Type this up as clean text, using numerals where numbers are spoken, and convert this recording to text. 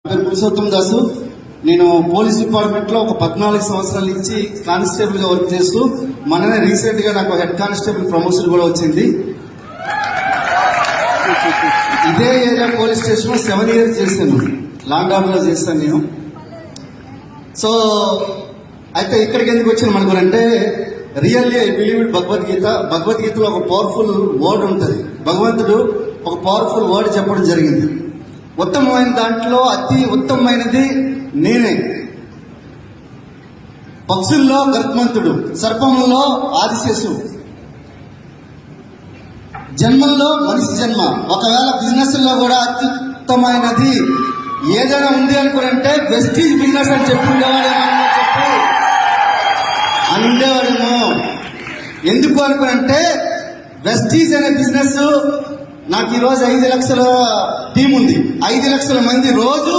పురుషోత్తం దాసు. నేను police department లో ఒక 14 సంవత్సరాల నుంచి కానిస్టేబుల్ గా వర్క్ చేస్తూ మననే రీసెంట్ గా నాకు హెడ్ కానిస్టేబుల్ ప్రమోషన్ కూడా వచ్చింది. ఇదే ఏరియా పోలీస్ స్టేషన్ లో 7 years చేశాను, లాంగ్ ఆర్డర్ లో చేశాను నేను. సో అయితే ఇక్కడికి ఎందుకు వచ్చిన మనకు రియల్లీ ఐ బిలీవ్ ఇట్ భగవద్గీతలో ఒక పవర్ఫుల్ వర్డ్ ఉంటుంది. భగవంతుడు ఒక పవర్ఫుల్ వర్డ్ చెప్పడం జరిగింది. ఉత్తమమైన దాంట్లో అతి ఉత్తమమైనది నేనే. పక్షుల్లో గర్భమంతుడు, సర్పంలో ఆదిశేషు, జన్మల్లో మనిషి జన్మ. ఒకవేళ బిజినెస్ లో కూడా అత్యుత్తమైనది ఏదైనా ఉంది అనుకుంటే వెస్టీజ్ బిజినెస్ అని చెప్పి ఉండేవాడేమో. ఎందుకు అనుకుంటే వెస్టీజ్ అనే బిజినెస్ నాకు ఈరోజు 5 లక్షల టీం ఉంది. 5 లక్షల మంది రోజు